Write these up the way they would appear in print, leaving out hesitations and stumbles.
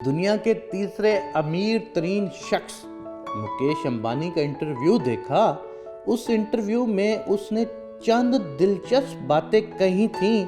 दुनिया के तीसरे अमीर तरीन शख्स मुकेश अंबानी का इंटरव्यू देखा। उस इंटरव्यू में उसने चंद दिलचस्प बातें कही थीं,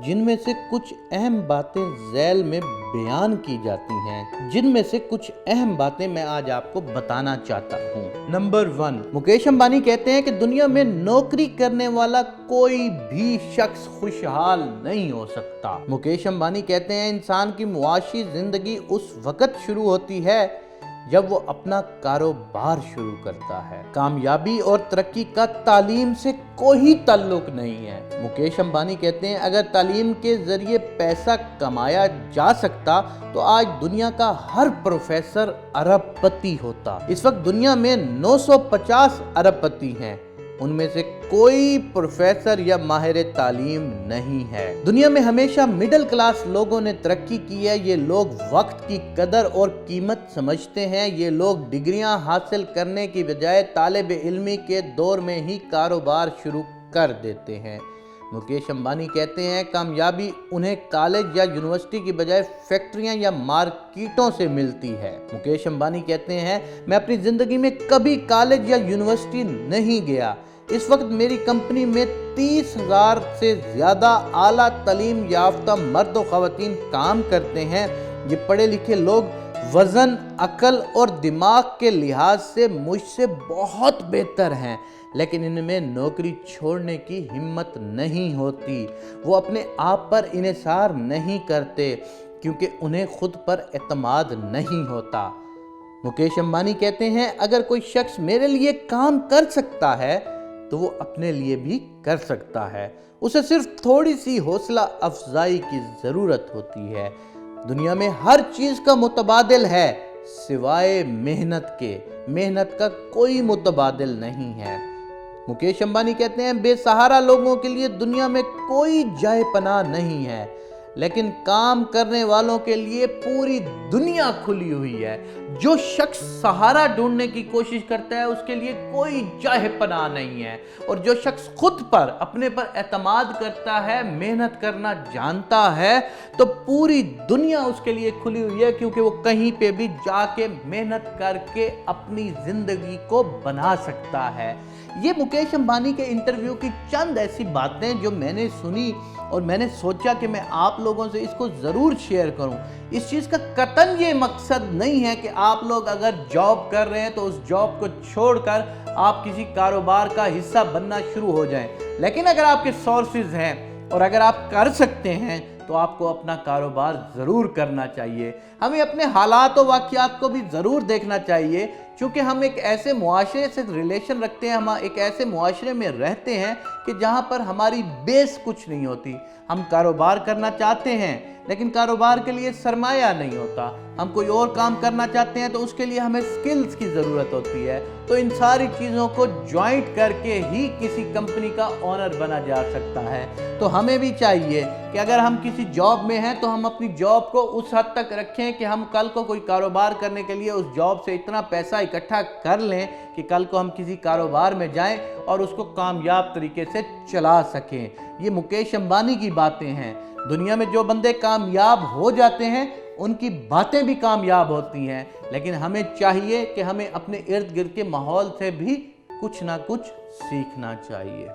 जिनमें से कुछ अहम बातें झैल में बयान की जाती हैं, जिनमें से कुछ अहम बातें मैं आज आपको बताना चाहता हूँ। नंबर 1, मुकेश अंबानी कहते हैं कि दुनिया में नौकरी करने वाला कोई भी शख्स खुशहाल नहीं हो सकता। मुकेश अंबानी कहते हैं इंसान की मुआशी जिंदगी उस वक्त शुरू होती है जब वो अपना कारोबार शुरू करता है। कामयाबी और तरक्की का तालीम से कोई ताल्लुक नहीं है। मुकेश अंबानी कहते हैं अगर तालीम के जरिए पैसा कमाया जा सकता तो आज दुनिया का हर प्रोफेसर अरबपति होता। इस वक्त दुनिया में 950 अरबपति हैं, उनमें से कोई प्रोफेसर या माहिर तालीम नहीं है। दुनिया में हमेशा मिडिल क्लास लोगों ने तरक्की की है। ये लोग वक्त की कदर और कीमत समझते हैं। ये लोग डिग्रियां हासिल करने की बजाय तालिब इल्मी के दौर में ही कारोबार शुरू कर देते हैं। मुकेश अंबानी कहते हैं कामयाबी उन्हें कॉलेज या यूनिवर्सिटी की बजाय फैक्ट्रियां या मार्केटों से मिलती है। मुकेश अंबानी कहते हैं मैं अपनी ज़िंदगी में कभी कॉलेज या यूनिवर्सिटी नहीं गया। इस वक्त मेरी कंपनी में 30,000 से ज़्यादा आला तालीम याफ्ता मर्द व ख़वातीन काम करते हैं। ये पढ़े लिखे लोग वज़न, अक्ल और दिमाग के लिहाज से मुझसे बहुत बेहतर हैं, लेकिन इनमें नौकरी छोड़ने की हिम्मत नहीं होती। वो अपने आप पर इन्हिसार नहीं करते क्योंकि उन्हें खुद पर एतमाद नहीं होता। मुकेश अंबानी कहते हैं अगर कोई शख्स मेरे लिए काम कर सकता है तो वो अपने लिए भी कर सकता है। उसे सिर्फ थोड़ी सी हौसला अफजाई की ज़रूरत होती है। दुनिया में हर चीज़ का मुतबादिल है सिवाय मेहनत के। मेहनत का कोई मुतबादिल नहीं है। मुकेश अंबानी कहते हैं बेसहारा लोगों के लिए दुनिया में कोई जाए पनाह नहीं है, लेकिन काम करने वालों के लिए पूरी दुनिया खुली हुई है। जो शख्स सहारा ढूंढने की कोशिश करता है उसके लिए कोई जाए पनाह नहीं है, और जो शख्स खुद पर अपने पर एतमाद करता है, मेहनत करना जानता है, तो पूरी दुनिया उसके लिए खुली हुई है, क्योंकि वो कहीं पे भी जाके मेहनत करके अपनी जिंदगी को बना सकता है। ये मुकेश अंबानी के इंटरव्यू की चंद ऐसी बातें जो मैंने सुनी और मैंने सोचा कि मैं आप लोगों से इसको ज़रूर शेयर करूं। इस चीज़ का कतन ये मकसद नहीं है कि आप लोग अगर जॉब कर रहे हैं तो उस जॉब को छोड़कर आप किसी कारोबार का हिस्सा बनना शुरू हो जाएं, लेकिन अगर आपके सोर्सेज हैं और अगर आप कर सकते हैं तो आपको अपना कारोबार ज़रूर करना चाहिए। हमें अपने हालात और वाक़यात को भी ज़रूर देखना चाहिए, क्योंकि हम एक ऐसे मुआशरे से रिलेशन रखते हैं, हम एक ऐसे मुआशरे में रहते हैं कि जहाँ पर हमारी बेस कुछ नहीं होती। हम कारोबार करना चाहते हैं लेकिन कारोबार के लिए सरमाया नहीं होता। हम कोई और काम करना चाहते हैं तो उसके लिए हमें स्किल्स की ज़रूरत होती है। तो इन सारी चीज़ों को ज्वाइंट करके ही किसी कंपनी का ओनर बना जा सकता है। तो हमें भी चाहिए कि अगर हम किसी जॉब में हैं तो हम अपनी जॉब को उस हद तक रखें कि हम कल को कोई कारोबार करने के लिए उस जॉब से इतना पैसा इकट्ठा कर लें कि कल को हम किसी कारोबार में जाएं और उसको कामयाब तरीके से चला सकें। ये मुकेश अंबानी की बातें हैं। दुनिया में जो बंदे कामयाब हो जाते हैं उनकी बातें भी कामयाब होती हैं, लेकिन हमें चाहिए कि हमें अपने इर्द गिर्द के माहौल से भी कुछ ना कुछ सीखना चाहिए।